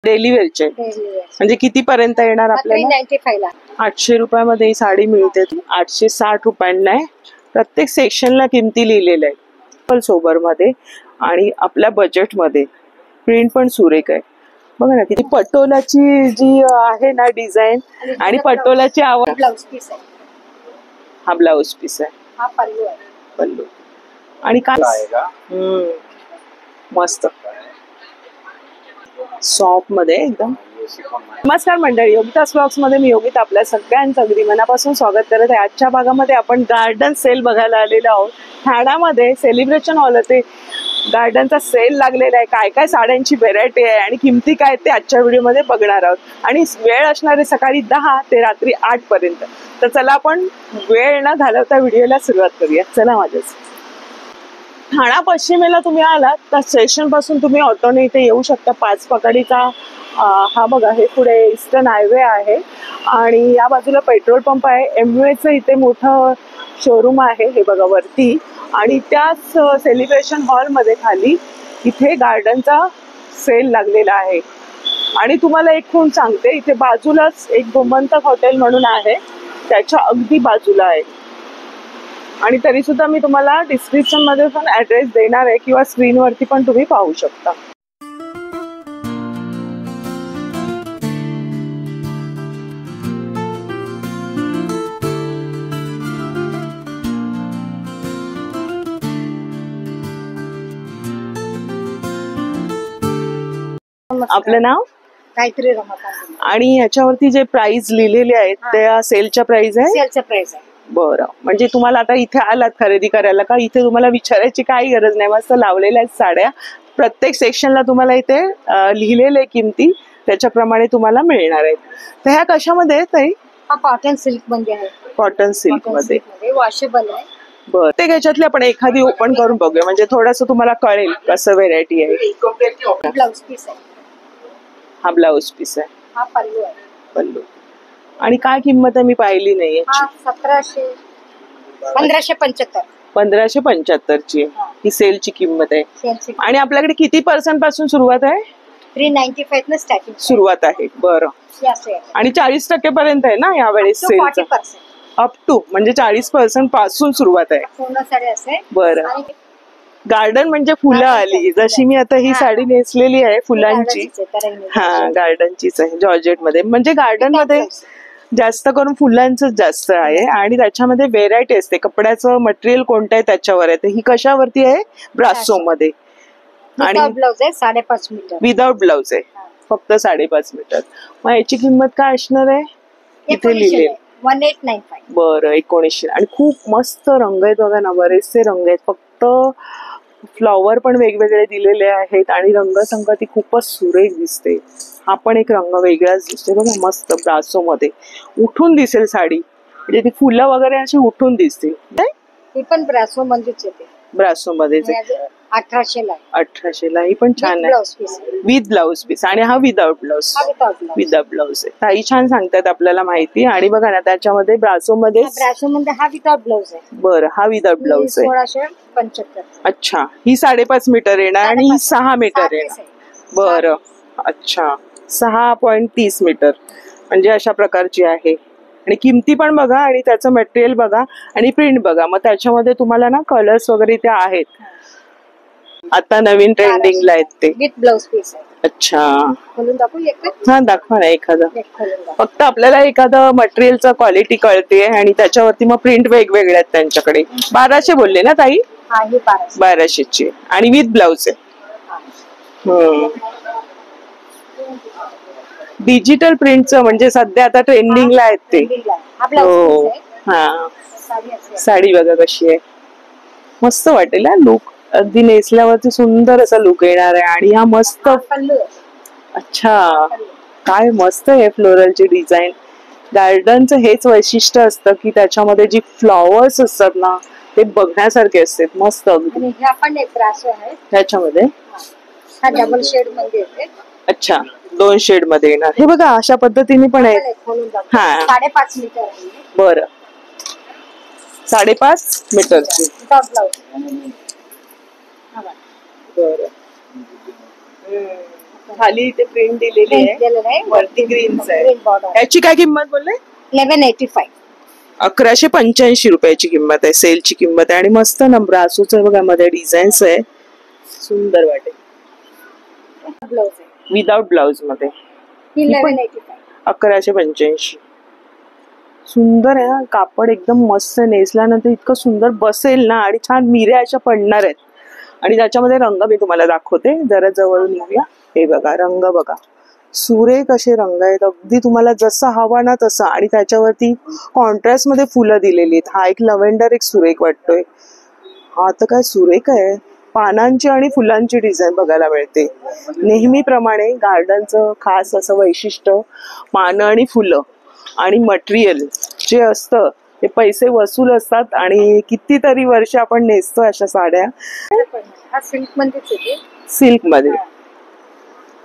Daily वेअरचे म्हणजे किती पर्यंत येणार आपल्याला? 395 ला 800 रुपयामध्ये ही साडी मिळते. 860 रुपयांना आहे. प्रत्येक सेक्शनला किमती लिहिलेल्या आहेत सोबर मध्ये आणि आपल्या बजेट मध्ये. प्रिंट पण सुरेख आहे बघा ना. किती पटोलाची जी आहे ना डिझाईन आणि पटोलाची आवड. ब्लाउज पीस आहे. हा ब्लाउज पीस आहे. हा पल्लू आहे. पल्लू आणि काय मस्त सॉफ्ट मध्ये एकदम. नमस्कार मंडळी, योगिताज व्लॉग्स मध्ये मी योगिता आपल्या सगळ्यांचं अगदी मनापासून स्वागत करत आहे. आजच्या भागामध्ये आपण गार्डन सेल बघायला आलेलो आहोत. ठाण्यामध्ये सेलिब्रेशन हॉल होते. गार्डनचा सेल लागलेला आहे. काय काय साड्यांची व्हेरायटी आहे आणि किमती काय ते आजच्या व्हिडिओमध्ये बघणार आहोत. आणि वेळ असणारे सकाळी 10 ते रात्री 8 पर्यंत. तर चला आपण वेळ न घालवता व्हिडिओला सुरुवात करूया. चला माझ्याच. ठाणा पश्चिमेला तुम्ही आलात तर स्टेशन पासून तुम्ही ऑटोने इथे येऊ शकता. 5 पकडीचा हा बघा, हे पुढे ईस्टर्न हायवे आहे आणि या बाजूला पेट्रोल पंप आहे. एमवेचं इथे मोठं शोरूम आहे हे बघा वरती. आणि त्याच सेलिब्रेशन हॉलमध्ये खाली इथे गार्डनचा सेल लागलेला आहे. आणि तुम्हाला एक खूण सांगते, इथे बाजूलाच एक गोमंतक हॉटेल म्हणून आहे, त्याच्या अगदी बाजूला आहे. आणि तरी सुद्धा मी तुम्हाला डिस्क्रिप्शन मध्ये पण ऍड्रेस देणार आहे किंवा स्क्रीनवरती पण तुम्ही पाहू शकता. आपलं नाव काहीतरी रमता आणि याच्यावरती जे प्राइस लिहिलेले आहेत त्या सेलच्या प्राइस आहे. सेलचं प्राइस आहे. बरं, म्हणजे तुम्हाला आता इथे आलात खरेदी करायला का इथे तुम्हाला विचारायची काही गरज नाही. मस्त लावलेल्या आहेत साड्या. प्रत्येक सेक्शनला तुम्हाला इथे लिहिलेले किमती त्याच्याप्रमाणे तुम्हाला मिळणार आहेत. तर ह्या कशामध्ये आहेत ताई? हा कॉटन सिल्क मध्ये आहे. कॉटन सिल्क मध्ये वॉशेबल आहे. बरं, ते ह्याच्यातली आपण एखादी ओपन करून बघूया म्हणजे थोडस तुम्हाला कळेल कसं व्हेरायटी आहे. ब्लाउज पीस आहे. हा ब्लाउज पीस आहे. हा पल्लू आहे. पल्लू आणि काय किंमत आहे मी पाहिली नाहीये. 1575 1575 ची ही सेलची किंमत आहे. आणि आपल्याकडे किती पर्सेंट पासून सुरुवात आहे? 395 न स्टार्टिंग सुरुवात आहे. बरं, आणि 40% पर्यंत आहे ना यावेळेस सेल? अप टू म्हणजे 40% पासून सुरुवात आहे. बरं, गार्डन म्हणजे फुलं आली. जशी मी आता ही साडी नेसलेली आहे फुलांची. हा गार्डनचीच आहे जॉर्जेट मध्ये. म्हणजे गार्डन मध्ये जास्त करून फुलांच जास्त आहे आणि त्याच्यामध्ये व्हेरायटी असते. कपड्याचं मटेरियल कोणतं आहे त्याच्यावर आहे. तर ही कशावरती आहे? ब्रासो मध्ये. आणि ब्लाउज आहे 5.5 मीटर. विदाउट ब्लाउज आहे फक्त 5.5 मीटर. मग याची किंमत काय असणार आहे? इथे लिहिलेली 1895. बरं, 1900. आणि खूप मस्त रंग आहेत बघा ना, बरेचसे रंग आहेत. फक्त फ्लॉवर पण वेगवेगळे दिलेले आहेत आणि रंगसंगती खूपच सुरेख दिसते. हा पण एक रंग वेगळाच दिसते बघा, मस्त ब्रासो मध्ये उठून दिसेल साडी. म्हणजे ती फुलं वगैरे अशी उठून दिसतील. ही पण ब्रासो मध्येच येते. ब्रासो मध्येच 1800 ला. 1800 ला. ही पण छान आहे विथ ब्लाउज पीस. आणि हा विदाउट ब्लाउज. विदाउट ब्लाउज आहे. ताई छान सांगतात आपल्याला माहिती. आणि बघा ना त्याच्यामध्ये ब्रासो मध्ये हा विदाउट ब्लाउज आहे. बरं, हा विदाउट ब्लाउज आहे. 1675. अच्छा, ही 5.5 मीटर येणार आणि ही 6 मीटर येणार. बरं, अच्छा, 6.30 मीटर म्हणजे अशा प्रकारची आहे. आणि किमती पण बघा आणि त्याचं मटेरियल बघा आणि प्रिंट बघा. मग त्याच्यामध्ये तुम्हाला ना कलर्स वगैरे त्या आहेत. आता नवीन ट्रेंडिंगला आहेत ते. विथ ब्लाउज पीस आहे. अच्छा, हा दाखवा ना एखादं. फक्त आपल्याला एखादं मटेरियलचं क्वालिटी कळते आणि त्याच्यावरती मग प्रिंट वेगवेगळे आहेत त्यांच्याकडे. 1200 बोलले ना ताई? 1200 ची आणि विथ ब्लाउज आहे. डिजिटल प्रिंटचं म्हणजे सध्या आता ट्रेंडिंगला आहेत ते. हो, हा. साडी बघा कशी आहे, मस्त वाटेल लुक. अगदी नेसल्यावरती सुंदर असा लुक येणार आहे. आणि हा मस्त. अच्छा, काय मस्त आहे फ्लोरलची डिझाईन. गार्डनचं हेच वैशिष्ट्य असतं की त्याच्यामध्ये जी फ्लॉवर्स असतात ना ते बघण्यासारखे असतात. मस्त अगदी. त्याच्यामध्ये डबल शेड मध्ये येते. अच्छा, 2 शेड मध्ये येणार. हे बघा अशा पद्धतीने पण आहे. हा 5.5 मीटर. बरं, 5.5 मीटरची. बरं, खाली इथे प्रिंट दिलेली आहे, दिलेलं आहे वरती ग्रीनच आहे. Green border. याची काय किंमत बोलले? 1185. 1185 रुपयाची किंमत आहे, सेलची किंमत आहे. आणि मस्त ना ब्रासोचं बघा मध्ये डिझाईन्स आहे, सुंदर वाटेल. ब्लाउज आहे विदाउट ब्लाउज मध्ये 1185. 1185. सुंदर आहे हा, कापड एकदम मस्त, नेसल्यानंतर इतकं सुंदर बसेल ना, आणि छान मिऱ्या अशा पडणार आहेत. आणि त्याच्यामध्ये रंग मी तुम्हाला दाखवते, जरा जवळून येऊया. हे बघा रंग बघा, सुरेख असे रंग आहेत, अगदी तुम्हाला जसं हवा ना तसं. आणि त्याच्यावरती कॉन्ट्रास्ट मध्ये फुलं दिलेली आहेत. हा एक लव्हेंडर एक सुरेख वाटतोय, हा तर काय सुरेख आहे. पानांची आणि फुलांची डिझाईन बघायला मिळते. नेहमीप्रमाणे गार्डनचं खास असं वैशिष्ट्य पानं आणि फुलं आणि मटेरियल जे असतं ते पैसे वसूल असतात. आणि कितीतरी वर्ष आपण नेसतो अशा साड्या हा सिल्क मध्येच येते. सिल्क मध्ये.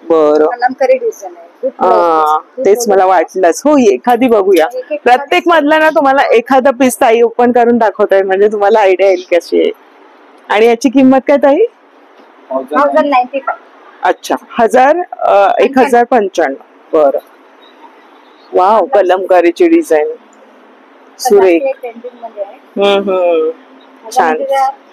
बरं, कलमकारी डिझाइन आहे. हा तेच मला वाटलंच. हो, एखादी बघूया. प्रत्येक मधला ना तुम्हाला एखादा पीस ताई ओपन करून दाखवताय, म्हणजे तुम्हाला आयडिया येईल कशी आहे. आणि याची किंमत काय ताई? 1095. अच्छा, 1095. बरं, वाव, कलमकारीची डिझाईन सुरेख. ट्रेंडिंग मध्ये आहे. छान.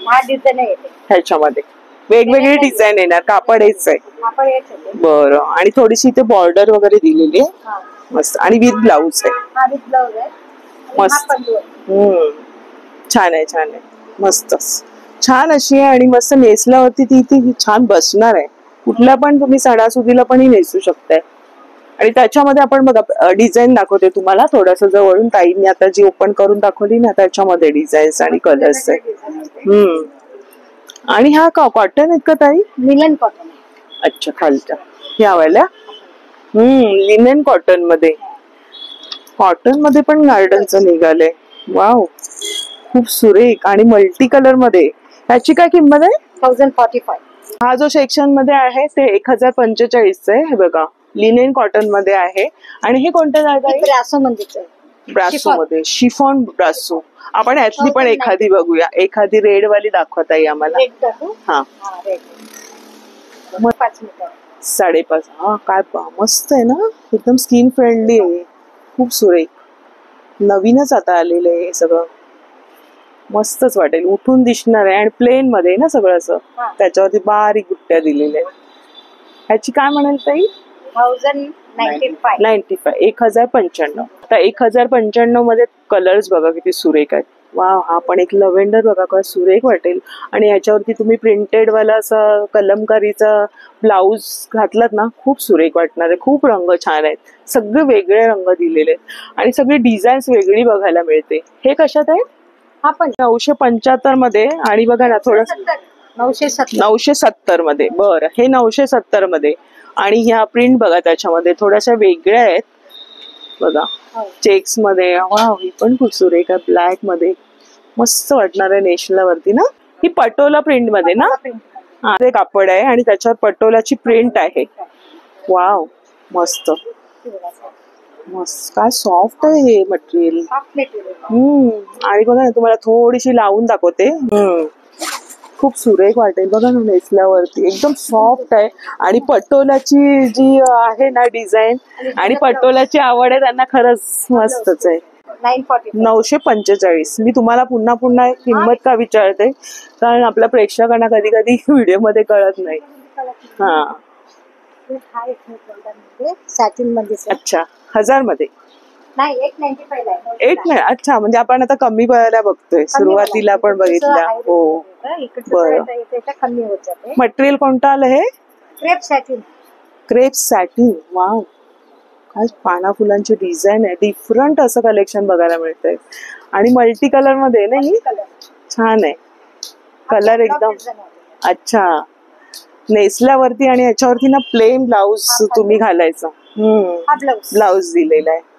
हा डिझाइन येते. ह्याच्यामध्ये वेगवेगळी डिझाईन येणार, कापड हेच आहे. आपण येत होते. बरं, आणि थोडीशी इथे बॉर्डर वगैरे दिलेली आहे, हा मस्त. आणि विथ ब्लाउज आहे, हा विथ ब्लाउज आहे. आणि मस्त. हा पल्लू आहे. छान आहे, छान आहे, मस्तच. छान अशी आहे, आणि मस्त नेसल्यावरती ती छान बसणार आहे. कुठल्या पण तुम्ही सणासुदीला पण ही नेसू शकताय. आणि त्याच्यामध्ये आपण बघा डिझाईन दाखवते तुम्हाला थोडस जवळून. ताईंनी आता जी ओपन करून दाखवली ना, त्याच्यामध्ये डिझाईन्स आणि कलर्स आहे. आणि हा कॉटन आहेत का ताई? Linen cotton. अच्छा, खालच्या ह्या वाल्या लिनेन कॉटन मध्ये. कॉटन मध्ये पण गार्डनचं निघालंय. वाव, खूप सुरेख आणि मल्टी कलर मध्ये. ह्याची काय किंमत आहे? 1045. हा जो सेक्शन मध्ये आहे ते 1045 आहे. हे बघा, लिनेन कॉटन मध्ये आहे. आणि हे कोणत्या जागा आहे? ब्रासो मध्येच आहे. ब्रासो मध्ये, शिफॉन ब्रासो. आपण यातली पण एखादी बघूया, एखादी रेड वाली दाखवता येईल आम्हाला. रेड दाखवू? हा, हा रेड. मग 5 मीटर. 5.5. हा, काय मस्त आहे ना, एकदम स्किन फ्रेंडली आहे, खूप सुरेख. नवीनच आता आलेलं आहे हे सगळं, मस्तच वाटेल, उठून दिसणार आहे. आणि प्लेन मध्ये ना सगळं असं, त्याच्यावरती बारीक गुट्ट्या दिलेल्या आहेत. ह्याची काय म्हणाल ताई? 1095. 1095. आता 1095 मध्ये कलर्स बघा किती सुरेख आहेत. वा, हा पण एक लव्हेंडर बघा, काय सुरेख वाटेल. आणि याच्यावरती तुम्ही प्रिंटेड वाला असा कलमकारीचा ब्लाऊज घातलात ना, खूप सुरेख वाटणार आहे. खूप रंग छान आहेत, सगळे वेगळे रंग दिलेले आहेत. आणि सगळी डिझाईन्स वेगळी बघायला मिळते. हे कशात आहे? हा पण 975 मध्ये. आणि बघा ना थोडं 970 मध्ये. बरं, हे 970 मध्ये. आणि ह्या प्रिंट बघा त्याच्यामध्ये थोड्याशा वेगळ्या आहेत बघा, चेक्स मध्ये. वाव, ही पण खूप सुरेख आहे, ब्लॅक मध्ये, मस्त वाटणार आहे नेशनलावरती ना. ही पटोला प्रिंट मध्ये ना, हा ते कापड आहे आणि त्याच्यावर पटोलाची प्रिंट आहे. वाव, मस्त मस्त, काय सॉफ्ट आहे हे मटेरियल. आणि बघा ना, तुम्हाला थोडीशी लावून दाखवते. खूप सुरेख वाटेल बघा ना नेसल्यावरती, एकदम सॉफ्ट आहे. आणि पटोलाची जी आहे ना डिझाईन, आणि पटोलाची आवड आहे त्यांना, खरंच मस्तच आहे. 945. मी तुम्हाला पुन्हा पुन्हा किंमत का विचारते, कारण आपल्या प्रेक्षकांना कधी कधी व्हिडिओ मध्ये कळत नाही. हा, सॅटिन मध्ये. अच्छा, 1000 मध्ये. नाही, 895. 8. अच्छा, म्हणजे आपण आता कमी वयाला बघतोय, सुरुवातीला आपण बघितल्या. हो, बरं. कमी होत जाते. मटेरियल कोणतं आलं हे? Crepe satin. Crepe satin. Wow, काय पाना फुलांची डिझाईन आहे, डिफरंट असं कलेक्शन बघायला मिळतंय. आणि मल्टी कलर मध्ये नाही, छान आहे कलर एकदम. अच्छा, नेसल्यावरती आणि याच्यावरती ना प्लेन ब्लाउज तुम्ही घालायचं. ब्लाउज दिलेला आहे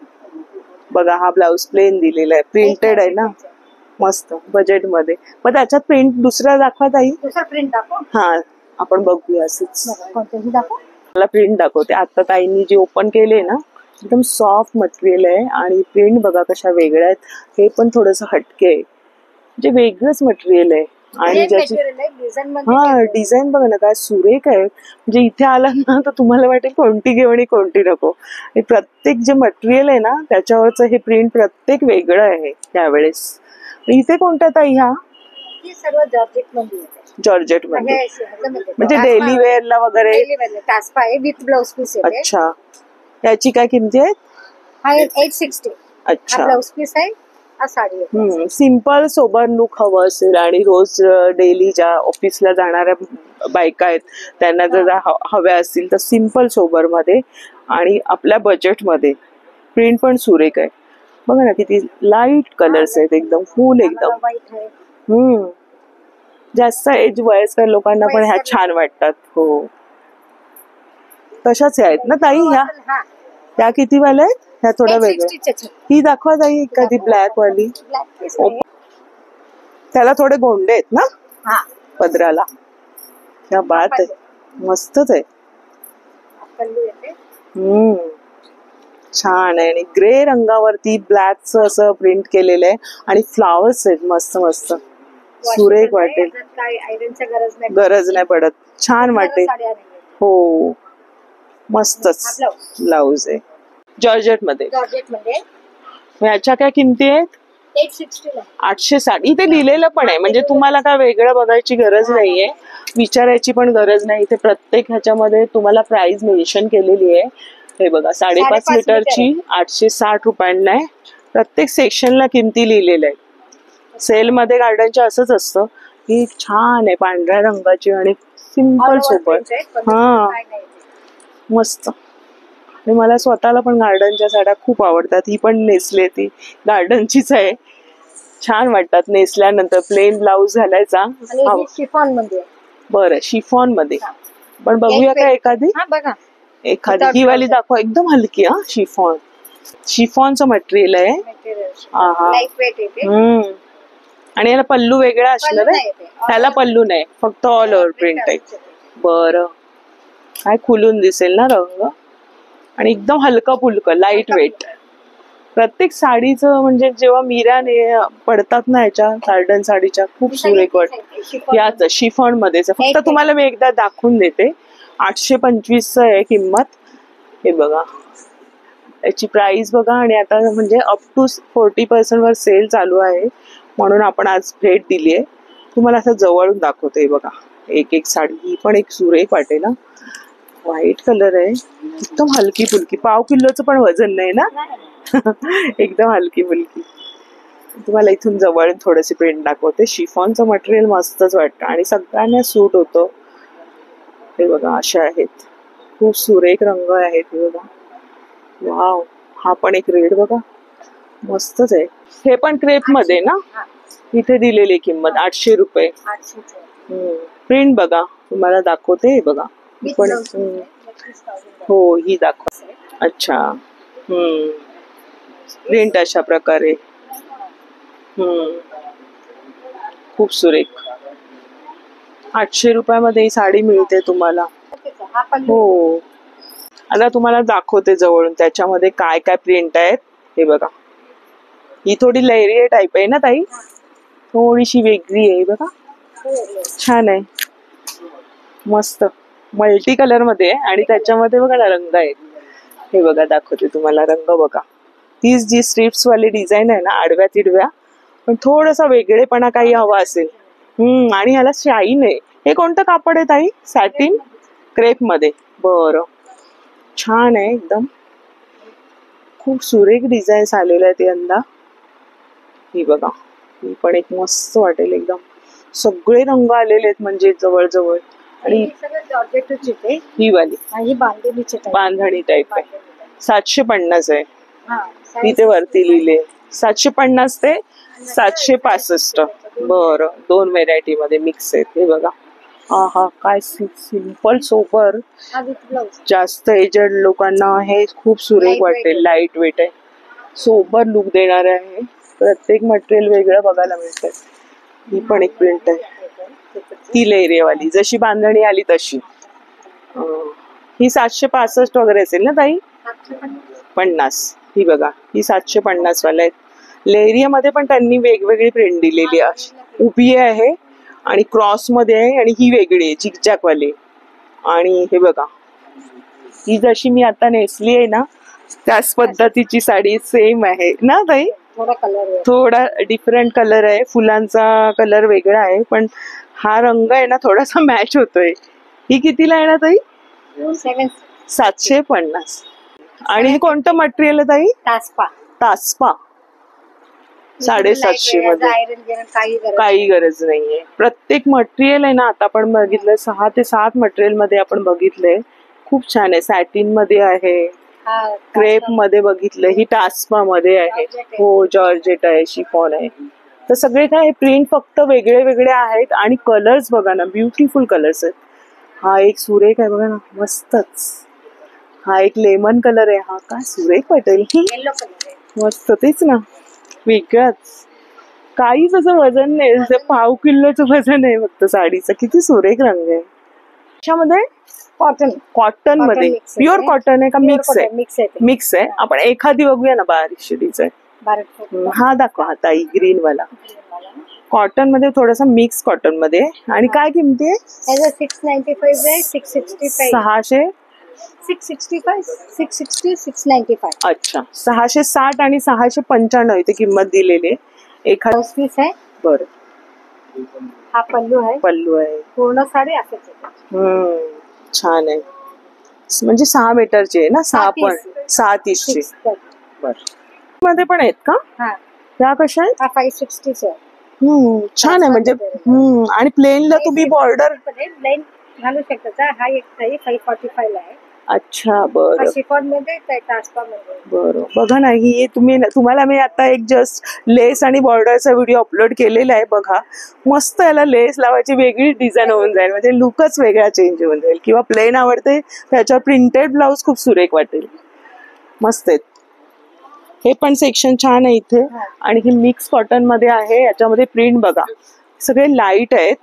बघा, हा ब्लाउज प्लेन दिलेला आहे, प्रिंटेड आहे ना, मस्त बजेट मध्ये. मग त्याच्यात प्रिंट दुसरा दाखवत आहे? दुसरा प्रिंट दाखव. हा, आपण बघूया असंच. कोणतेही दाखव. मला प्रिंट दाखवते. आता ताईंनी जे ओपन केले ना, एकदम सॉफ्ट मटेरियल आहे. आणि प्रिंट बघा कशा वेगळ्या आहेत. हे पण थोडंसं हटके आहे, म्हणजे वेगळंच मटेरियल आहे. आणि ज्याची हा डिझाईन बघा ना काय सुरेख आहे. म्हणजे इथे आलात ना तर तुम्हाला वाटेल कोणती घेऊ आणि कोणती नको. हे प्रत्येक जे मटेरियल आहे ना त्याच्यावरचं हे प्रिंट प्रत्येक वेगळं आहे त्यावेळेस. इथे कोणत्या ताई ह्या सर्व जॉर्जेट मध्ये जॉर्जेट मध्ये म्हणजे डेली वेअरला वगैरे टास्पा आहे विथ ब्लाउज पीस आहे. अच्छा याची काय किमती आहेत? हा 860. अच्छा ब्लाउज पीस आहे. हा साडी आहे. सिम्पल सोबर लुक हवं असेल आणि रोज डेली ज्या ऑफिसला जाणाऱ्या बायका आहेत त्यांना जर हव्या असतील तर सिम्पल सोबर मध्ये आणि आपल्या बजेट मध्ये. प्रिंट पण सुरेख आहे बघा ना किती लाईट कलर्स आहेत एकदम फुल एकदम. जास्त एज वयस्कर लोकांना पण ह्या छान वाटतात. हो तशाच आहेत ना ताई ह्या? त्या किती वाल्या आहेत? ह्या थोड्या वेगळ्या. ही दाखवा ताई एखादी ब्लॅक वाली. त्याला थोडे गोंडे आहेत ना पदराला. क्या बात आहे मस्तच आहे. छान आहे आणि ग्रे रंगावरती ब्लॅकच असं प्रिंट केलेलं आहे आणि फ्लावर्स आहेत मस्त मस्त. सुरेख वाटेल. गरज नाही पडत. छान वाटेल. हो मस्तच ब्लाउज आहे जॉर्जेट मध्ये. ह्याच्या काय किमती आहेत? 860. इथे लिहिलेलं पण आहे म्हणजे तुम्हाला काय वेगळं बघायची गरज नाहीये, विचारायची पण गरज नाही. इथे प्रत्येक ह्याच्यामध्ये तुम्हाला प्राइस मेन्शन केलेली आहे. हे बघा 5.5 मीटरची 860 रुपयांना आहे. प्रत्येक सेक्शनला किमती लिहिलेल्या आहेत. सेल मध्ये गार्डनच्या असंच असतं की छान आहे पांढऱ्या रंगाची आणि सिंपल सोबत. हा मस्त. मला स्वतःला पण गार्डनच्या साड्या खूप आवडतात. ही पण नेसले ती गार्डनचीच आहे. छान वाटतात नेसल्यानंतर. प्लेन ब्लाउज घालायचा. बरं शिफॉन मध्ये पण बघूया का एखादी? एखादी ही वाली दाखवा एकदम हलकी. हा शिफॉन. शिफॉनचं मटेरियल आहे. आणि याला पल्लू वेगळा असणार आहे. त्याला पल्लू नाही फक्त ऑल ओव्हर प्रिंट आहे. बरं काय खुलून दिसेल ना रंग आणि एकदम हलका फुलकं लाईट वेट. प्रत्येक साडीचं म्हणजे जेव्हा मिराने पडतात ना याच्या गार्डन साडीच्या खूप सुरेख वाटत. याच शिफॉन मध्येच फक्त तुम्हाला मी एकदा दाखवून देते. 825 आहे किंमत. हे बघा याची प्राइस बघा. आणि आता म्हणजे अप टू 40% वर सेल चालू आहे म्हणून आपण आज भेट दिली आहे. तुम्हाला असं जवळून दाखवते बघा एक एक साडी. ही पण एक सुरेख वाटेल. व्हाईट कलर आहे एकदम हलकी फुलकी. पाव किलोचं पण वजन नाही ना. एकदम हलकी फुलकी. तुम्हाला इथून जवळ थोडेसे प्रिंट दाखवते. शिफॉनचं मटेरियल मस्तच वाटतं आणि सगळ्यांना सूट होतं. हे बघा अशा आहेत खूप सुरेख रंग आहेत. हे बघा वाव. हा पण एक रेड बघा मस्तच आहे. हे पण क्रेप मध्ये ना. इथे दिलेली किंमत 800 रुपये. प्रिंट बघा तुम्हाला दाखवते. हे बघा पण हो ही दाखवा. अच्छा प्रिंट अशा प्रकारे. खूप सुरेख. 800 रुपयामध्ये ही साडी मिळते तुम्हाला. हो आता तुम्हाला दाखवते जवळून त्याच्यामध्ये काय काय प्रिंट आहेत. हे बघा ही थोडी लहरी टाईप आहे ना ताई. थोडीशी वेगळी आहे बघा. छान आहे मस्त. मल्टी कलर मध्ये आणि त्याच्यामध्ये बघा ना रंग आहेत. हे बघा दाखवते तुम्हाला रंग बघा. तीच जी स्ट्रिप्स वाली डिझाईन आहे ना आडव्या तिडव्या पण थोडासा वेगळेपणा काही हवा असेल. आणि ह्याला शाईन आहे. हे कोणतं कापड आहे ताई? सॅटिन क्रेप मध्ये. बरं छान आहे एकदम. खूप सुरेख डिझाईन्स आलेले आहेत यंदा. ही बघा ही पण एक मस्त वाटेल एकदम. सगळे रंग आलेले आहेत म्हणजे जवळजवळ. आणि ही वाली बांधणी टाईप आहे. 750 आहे. इथे वरती लिहिले 750 ते 765. बरं 2 व्हेरायटी मध्ये मिक्स आहेत. हे बघा हा काय सिंपल सोबर. जास्त एजड लोकांना हे खूप सुरेख वाटेल. लाईट वेट आहे सोबर लुक देणार आहे. प्रत्येक मटेरियल वेगळं बघायला मिळतंय. ही पण एक प्रिंट आहे. ती लेरेवाली जशी बांधणी आली तशी. ही 765 वगैरे असेल ना ताई. 50. ही बघा ही 750 वाला आहेत. लेरिया मध्ये पण त्यांनी वेगवेगळी प्रिंट दिलेली आहे. उभी आहे आणि क्रॉस मध्ये आहे आणि ही वेगळी आहे झिकझॅक वाली. आणि हे बघा, ही जशी मी आता नेसली आहे ना त्याच पद्धतीची साडी सेम आहे ना ताई. थोडा कलर थोडा डिफरंट कलर आहे, फुलांचा कलर वेगळा आहे, पण हा रंग आहे ना थोडासा मॅच होतोय. ही कितीला आहे ना ताई? 750. आणि हे कोणतं मटेरियल आहे ताई? तासपा. तासपा. 750 मध्ये काही गरज नाहीये. प्रत्येक मटेरियल आहे ना, आता आपण बघितलंय 6 ते 7 मटेरियल मध्ये आपण बघितलंय. खूप छान आहे. सॅटिन मध्ये आहे, क्रेप मध्ये बघितलं, ही टास्पा मध्ये आहे, हो जॉर्जेट आहे, शिफॉन आहे. तर सगळे काय प्रिंट फक्त वेगळे वेगळे आहेत. आणि कलर्स बघा ना, ब्युटिफुल कलर्स आहेत. हा एक सुरेख आहे बघा ना, मस्तच. हा एक लेमन कलर आहे. हा काय सुरेख वाटेल, मस्त. तेच ना, वेगळाच. काहीच असं वजन नाही, जसं पाव किलोचं वजन आहे फक्त साडीचं. किती सुरेख रंग आहे. त्याच्यामध्ये कॉटन. कॉटन मध्ये प्युअर कॉटन आहे का मिक्स आहे? मिक्स आहे. आपण एखादी बघूया ना बारीकशी डिझाईन. हा दाखवा हा ताई, ग्रीन वाला कॉटन मध्ये, थोडासा मिक्स कॉटन मध्ये. आणि काय किमती आहे? 695 आहे, 665. 600 660 695. अच्छा, 660 आणि 695 इथे किंमत दिलेली आहे. एखादा पीस आहे. बरं. हा पल्लू आहे. पल्लू आहे. पूर्ण साडी असंच आहे. छान आहे. म्हणजे 6 मीटरची आहे ना? 6.30 ची. बरं. मध्ये पण आहेत का? त्या कशा आहेत? 560 आहे. छान आहे. म्हणजे आणि प्लेनला तुम्ही बॉर्डर प्लेन घालू शकता. हा एक 545 ला आहे. अच्छा, बरं. शिफॉन मध्ये, तासपा मध्ये. बरं. बघा ना, ही तुम्हाला मी आता एक जस्ट लेस आणि बॉर्डरचा व्हिडिओ अपलोड केलेला आहे. बघा, मस्त याला लेस लावायची वेगळी डिझाईन होऊन जाईल, म्हणजे लुकच वेगळा चेंज होऊन जाईल. किंवा प्लेन आवडते त्याच्यावर प्रिंटेड ब्लाउज खूप सुरेख वाटेल. मस्त आहेत. हे पण सेक्शन छान आहे इथे. आणि ही मिक्स कॉटन मध्ये आहे. याच्यामध्ये प्रिंट बघा, सगळे लाईट आहेत.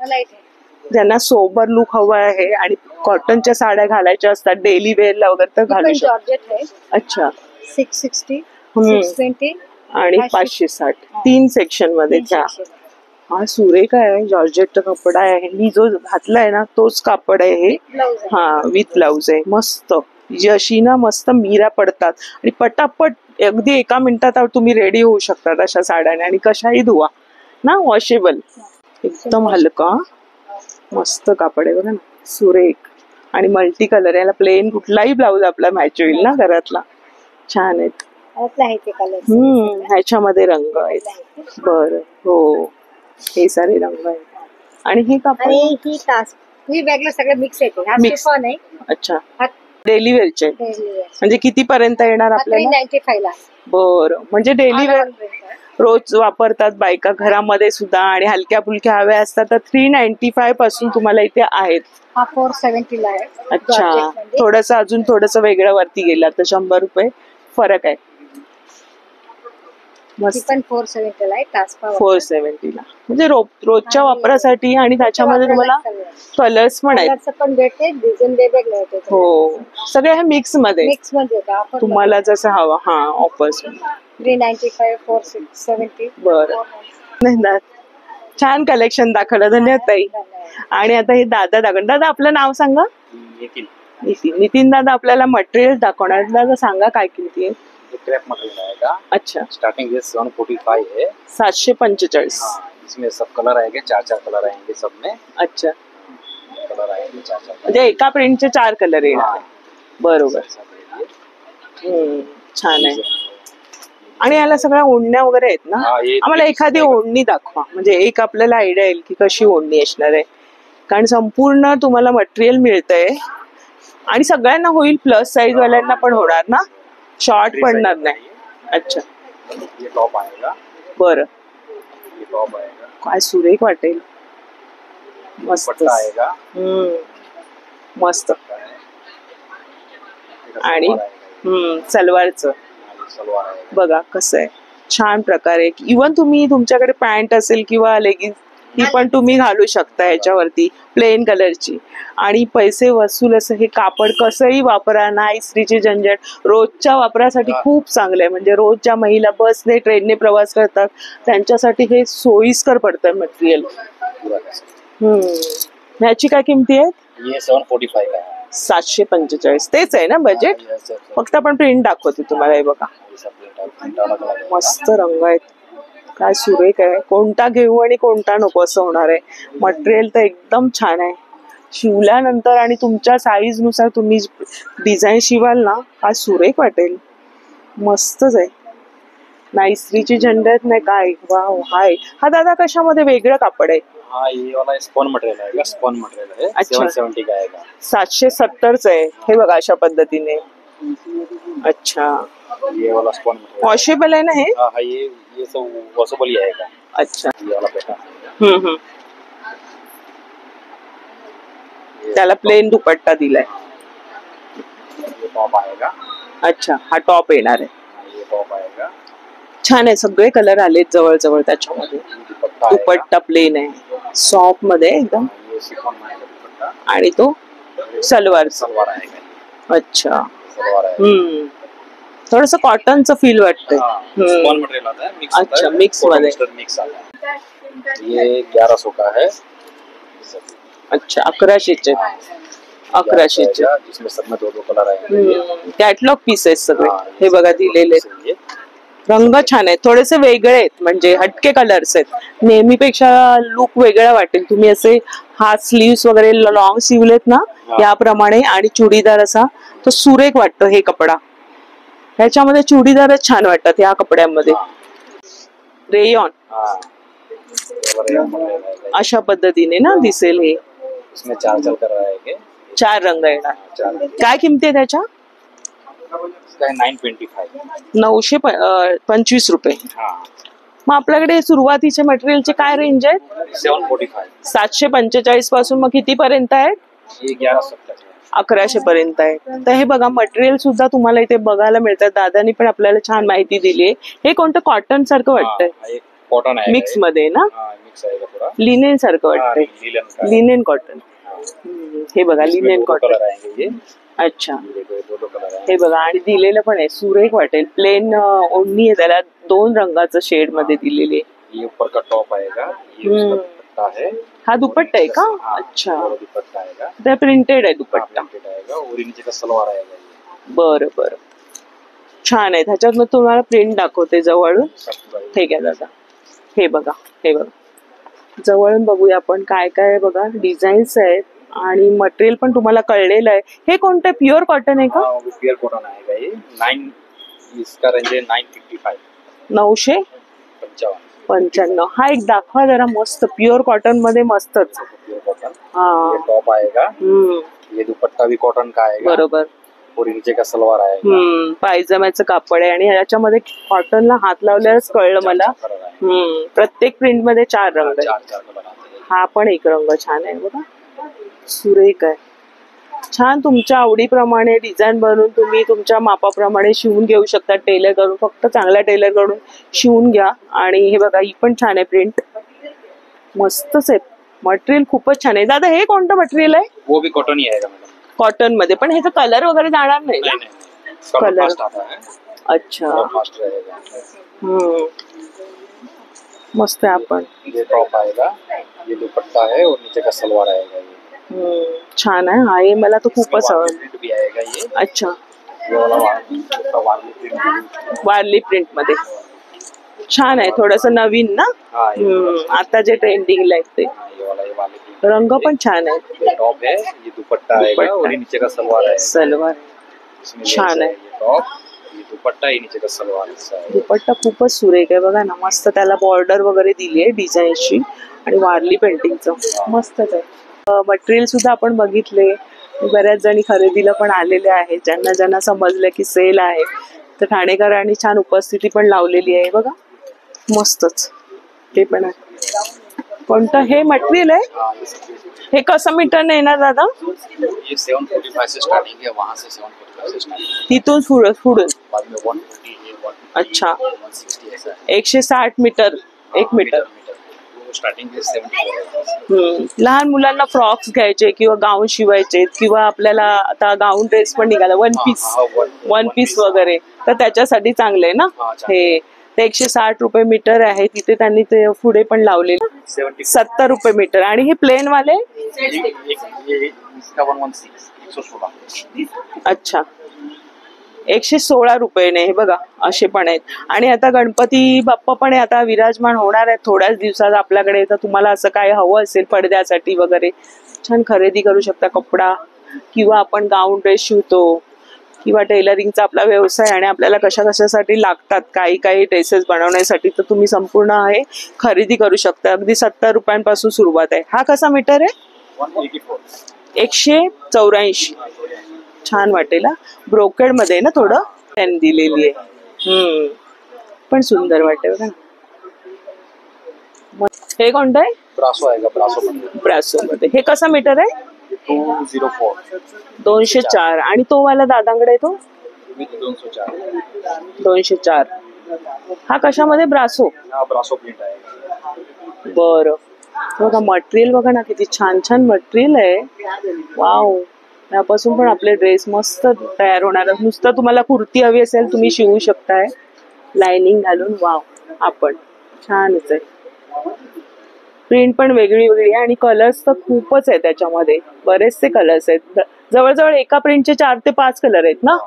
ज्यांना सोबर लुक हवा आहे आणि कॉटनच्या साड्या घालायच्या असतात डेली वेअरला वगैरे तर घालू शकतो. अच्छा, 660 620 आणि 560. 3 सेक्शन मध्ये घ्या. हा सुरेख आहे, जॉर्जेटचा कपडा आहे. मी जो घातलाय ना तोच कापड आहे हे. हा, विथ ब्लाउज आहे. मस्त जशी ना मस्त मिऱ्या पडतात आणि पटापट अगदी एका मिनिटात तुम्ही रेडी होऊ शकता अशा साड्याने. आणि कशाही धुवा ना, वॉशेबल, एकदम हलका मस्त कापड आहे बघा ना, सुरेख. आणि मल्टी कलर, याला प्लेन कुठलाही ब्लाउज आपला मॅच होईल ना घरातला. छान आहेत. ह्याच्यामध्ये रंग आहेत. बरं, हो, हे सारे रंग आहेत. आणि हे कापड ही बॅगला सगळं मिक्स आहे. अच्छा, डेली वेअरचे म्हणजे किती पर्यंत येणार आपल्याला? 395 ला. बरं. म्हणजे डेली वेअर रोज वापरतात बायका घरामध्ये सुद्धा, आणि हलक्या फुलक्या हव्या असतात तर 395 पासून तुम्हाला इथे आहेत. हा 470 ला आहे. अच्छा, थोडस अजून थोडस वेगळं वरती गेला तर 100 रुपये फरक आहे. मस्त. 470 ला आहे. 470 ला म्हणजे रोजच्या वापरासाठी. आणि त्याच्यामध्ये तुम्हाला कलर्स पण आहेत. पण भेटते, डिझाईन वेगवेगळे आहेत. हो, सगळे हे मिक्स मध्ये तुम्हाला जसं हवा. हा, ऑफर्स 395 470. बरं. छान कलेक्शन दाखवलं, धन्यवाद ताई. आणि आता हे दादा दादा, आपलं नाव सांगा. नितीन दादा आपल्याला मटेरियल दाखवणार. दादा सांगा काय किमती आहे? क्रेप मटेरियल आएगा. अच्छा, स्टार्टिंग ये 745 है. 745. इसमें सब कलर आएंगे, 4 कलर आएंगे सब में. अच्छा, कलर आएंगे 4 म्हणजे एका प्रिंटचे 4 कलर येणार. बरोबर. छान आहे. आणि याला सगळ्या ओढण्या वगैरे आहेत ना? आम्हाला एखादी ओढणी दाखवा, म्हणजे एक आपल्याला आयडिया येईल की कशी ओढणी असणार आहे. कारण संपूर्ण तुम्हाला मटेरियल मिळतंय आणि सगळ्यांना होईल, प्लस साईज वाल्यांना पण होणार ना, शॉर्ट पडणार नाही. अच्छा, ये टॉप आएगा. बरं. ये टॉप आएगा. काय सुरेख वाटेल. मस्त आएगा. मस्त. आणि सलवारचं बघा कसं आहे, छान प्रकारे. इवन तुम्ही तुमच्याकडे पॅन्ट असेल किंवा लेगिन्स, ती पण तुम्ही घालू शकता याच्यावरती, प्लेन कलरची. आणि पैसे वसूल असं हे कापड कसंही वापरा ना, इस्त्रीची झंझट. रोजच्या वापरासाठी खूप चांगलं आहे. म्हणजे रोज ज्या महिला बसने ट्रेनने प्रवास करतात त्यांच्यासाठी हे सोयीस्कर पडतं मटेरियल. ह्याची काय किमती आहे? ये 745 का है। 745 तेच आहे ना बजेट? ये सब फक्त आपण प्रिंट दाखवते तुम्हाला. हे बघा ये सब प्रिंट अलग अलग है। मस्त रंग आहेत, काय सुरेख आहे. कोणता घेऊ आणि कोणता नको असं होणार आहे. मटेरियल तर एकदम छान आहे. शिवल्यानंतर आणि तुमच्या साईज नुसार तुम्ही डिझाईन शिवाल ना, काय सुरेख वाटेल. मस्तच आहे. नाईस्त्रीची झंझट नाही काय. वाव हाय. हा दादा कशामध्ये वेगळं कापड आहे? हाँ ये वाला स्पॉन मटेरियल आएगा, स्पॉन मटेरियल है। अच्छा। 770 का आएगा। 770च आहे. हे बघा अशा पद्धतीने. अच्छा ये वाला स्पॉन मटेरियल वॉशेबल आहे ना हे? हाँ हाँ, ये सब वॉशेबल ही आएगा। अच्छा ये वाला पैटर्न त्याला प्लेन दुपट्टा दिलाय. ये टॉप आएगा। अच्छा हा टॉप येणार आहे. ये टॉप आएगा। छान आहे. सगळे कलर आलेत जवळ जवळ त्याच्यामध्ये. दुपट्टा आएगा। दुपट्टा प्लेन आहे, सॉफ्ट मध्ये एकदम. ये शिफॉन में आएगा दुपट्टा। आणि तो सलवार. सलवार आएगा। अच्छा सलवार आएगा। थोडस कॉटनचं फील वाटतंय. स्पॉन मटेरियल आता है, मिक्स अच्छा, होता है, मिक्स कॉटन वाले। मिक्सर मिक्स आता है। ये 1100 का है। अच्छा 1100चे. 1100चे जिसमें सब में दो दो कलर आएंगे। कॅटलॉग पीस आहेत सगळे. हाँ, हे बघा दिलेले ये रंग छान आहेत, थोडेसे वेगळे आहेत, म्हणजे हटके कलर्स आहेत. नेहमीपेक्षा लुक वेगळा वाटेल. तुम्ही असे हात स्लीव्स वगैरे लॉंग शिवलेत ना याप्रमाणे, आणि चुडीदार असा तो सुरेख वाटतो हे कपडा. ह्याच्यामध्ये चुडीदारच छान वाटतात या कपड्यांमध्ये. रेयॉन हाँ, ये वाला रेयन मटेरियल आएगा। अशा पद्धतीने ना दिसेल हे. इसमें चार चल कर आएंगे। 4 रंग येणार. चार काय किमती आहे त्याच्या? इसका है 925। 925 रुपये. हाँ, मग आपल्याकडे सुरुवातीचे मटेरियलचे काय रेंज आहेत? 745। 745 पासून मग किती पर्यंत आहे? ये 1100 तक है। 1100 पर्यंत आहे. तर हे बघा मटेरियल सुद्धा तुम्हाला इथे बघायला मिळतात. दादानी पण आपल्याला छान माहिती दिली आहे. हे कोणतं कॉटन सारखं वाटतंय? हाँ, ये कॉटन आएगा। मिक्स मध्ये ना, हाँ, मिक्स आएगा पूरा। लिनेन सारखं हाँ, वाटतंय. लीलन का है। Linen cotton. हाँ, हे बघा इसमें लिनेन दो कॉटन. कलर आएंगे। ये अच्छा देखो, ये दो कलर आएंगे। हे बघा, आणि दिलेलं पण आहे. सुरेख वाटेल. प्लेन ओढणी आहे, त्याला 2 रंगाचं शेड मध्ये दिलेली आहे. ये ऊपर का टॉप आएगा। ये उसका दुपट्टा है। हा दुपट्टा आहे का? हाँ, अच्छा ये वाला दुपट्टा आएगा। त्या प्रिंटेड आहे हाँ, दुपट्टा. प्रिंटेड आएगा और नीचे का सलवार आएगा। ये बरं बरं छान आहे. ह्याच्यात मग तुम्हाला प्रिंट दाखवते जवळून. सब पूरा हे घ्या दादा. हे बघा, हे बघा जवळून बघूया आपण काय काय आहे. बघा डिझाईन्स आहेत आणि मटेरियल पण तुम्हाला कळलेलं आहे. हे कोणतं प्युअर कॉटन आहे का? हाँ, वो प्योर कॉटन आएगा। ये 9, इसका रेंज है 955। 955. हा एक दाखवा जरा. मस्त प्युअर कॉटन मध्ये मस्तच. Pure cotton. हा ये टॉप आएगा। ये दुपट्टा भी कॉटन का आएगा बरोबर. और नीचे का सलवार आएगा। पायजम्याचं कापड आहे, आणि याच्यामध्ये कॉटनला हात लावल्यावरच कळलं मला. चार कलर आएंगे। प्रत्येक प्रिंट मध्ये 4 रंग आहेत. चार कलर आते हैं। हा पण एक रंग छान आहे बघा, सुरेख आहे. छान तुमच्या आवडीप्रमाणे डिझाईन बनवून तुम्ही तुमच्या मापाप्रमाणे शिवून घेऊ शकता. टेलर कडून, फक्त चांगल्या टेलर कडून शिवून घ्या. आणि हे बघा ही पण छान आहे प्रिंट, मस्तच आहे. मटेरियल खूपच छान आहे. दादा हे कोणतं मटेरियल आहे? वो भी कॉटन ही आएगा मैडम। कॉटन मध्ये, पण ह्याचा कलर वगैरे जाणार नाही ना? नहीं, कलर फास्ट आता है। अच्छा कलर फास्ट रहेगा। मस्त आहे. आपण ये टॉप आएगा। ये दुपट्टा है और नीचे का सलवार आएगा। ये छान आहे. हा हे मला तो खूपच इसमें आवडला. प्रिंट भी आएगा। ये अच्छा ये वाला वार्ली प्रिंट। वारली प्रिंट मध्ये छान आहे. थोडस नवीन ना. हाँ, ये आता जे ट्रेंडिंगला आहे ते. हाँ, ये वाला प्रिंट। रंग पण छान आहे. ये टॉप है। ये दुपट्टा आएगा और ये नीचे का सलवार आएगा। सलवार इसमें छान है। ये टॉप, ये दुपट्टा, ये नीचे का सलवार हिस्सा है। दुपट्टा खूपच सुरेख आहे बघा ना. मस्त त्याला बॉर्डर वगैरे दिली आहे डिझाईनची, आणि वारली पेंटिंगचं मस्तच आहे. मटेरियल सुद्धा आपण बघितले. बऱ्याच जणी खरेदीला पण आलेले आहेत. ज्यांना ज्यांना समजलं की सेल आहे, तर ठाणेकरांनी छान उपस्थिती पण लावलेली आहे बघा. मस्तच ते पण आहे. कोणतं हे मटेरियल आहे? हाँ, हे कसं मीटर येणार दादा? ये 745 से स्टार्टिंग है। वहाँ से 745 से स्टार्टिंग। तिथून पुढे बाद में 150 ये 150 अच्छा 160 ऐसा है। 160 मीटर 1 मीटर. वो स्टार्टिंग है 74। लहान मुलांना फ्रॉक्स घ्यायचे किंवा गाऊन शिवायचे, किंवा आपल्याला आता गाऊन ड्रेस पण निघाला, वन पीस वगैरे, तर त्याच्यासाठी चांगले आहे ना हाँ, चांगलं हे. ते 160 रुपये मीटर आहे. तिथे त्यांनी ते पुढे पण लावलेले 70 रुपये मीटर. आणि हे प्लेन वाले इसका 116. अच्छा 116 रुपये हे बघा असे पण आहेत. आणि आता गणपती बाप्पा पण आता विराजमान होणार आहेत थोड्याच दिवसात आपल्याकडे. तर तुम्हाला असं काय हवं असेल पडद्यासाठी वगैरे छान खरेदी करू शकता. कपडा किंवा आपण गाऊन ड्रेस शिवतो किंवा टेलरिंगचा आपला व्यवसाय आणि आपल्याला कशासाठी लागतात काही काही ड्रेसेस बनवण्यासाठी, तर तुम्ही संपूर्ण आहे खरेदी करू शकता. अगदी 70 रुपयांपासून सुरुवात आहे. हा कसा मीटर आहे? 184. छान वाटेल. ब्रोकेड मध्ये ना थोडं त्यांनी दिलेली आहे. पण सुंदर वाटेल बघा. हे कोणतं आहे? ब्रासो आहे का? ब्रासो मध्ये. हे कसा मीटर आहे? 204. 204. आणि तो वाला दादांकडे तो 204. हा कशामध्ये? ब्रासो. ब्रासो प्रिंट आहे. बरं बघा मटेरियल बघा ना किती छान छान मटेरियल आहे. वाव. यापासून पण आपले ड्रेस मस्त तयार होणार. नुसतं तुम्हाला कुर्ती हवी असेल तुम्ही शिवू शकताय लाइनिंग घालून. वाव. आपण छानच आहे. प्रिंट पण वेगळी वेगळी आहे आणि कलर्स तर खूपच आहे त्याच्यामध्ये. बरेचसे कलर्स आहेत. जवळजवळ एका प्रिंटचे 4 ते 5 कलर आहेत ना.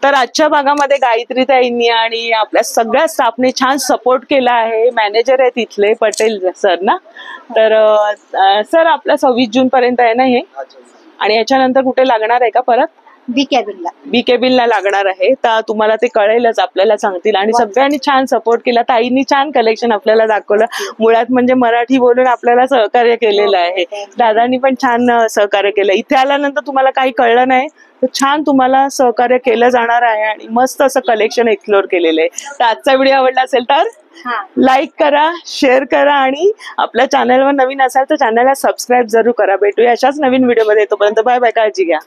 तर आजच्या भागामध्ये गायत्री ताईंनी आणि आपल्या सगळ्या स्टाफने छान सपोर्ट केला आहे. मॅनेजर आहे तिथले पटेल सर ना. तर सर आपला 26 जून पर्यंत आहे ना हे. आणि याच्यानंतर कुठे लागणार आहे का परत? बी केबिनला लागणार आहे. तर तुम्हाला ते कळेलच, आपल्याला सांगतील. आणि सगळ्यांनी छान सपोर्ट केला. ताईंनी छान कलेक्शन आपल्याला दाखवलं. मुळात म्हणजे मराठी बोलून आपल्याला सहकार्य केलेलं आहे. दादांनी पण छान सहकार्य केलं. इथे आल्यानंतर तुम्हाला काही कळलं नाही तर छान तुम्हाला सहकार्य केलं जाणार आहे आणि मस्त असं कलेक्शन एक्सप्लोर केलेलं आहे. तर आजचा व्हिडिओ आवडला असेल तर लाईक करा, शेअर करा आणि आपल्या चॅनलवर नवीन असाल तर चॅनलला सबस्क्राईब जरूर करा. भेटूया अशाच नवीन व्हिडिओ मध्ये. तोपर्यंत बाय बाय. काळजी घ्या.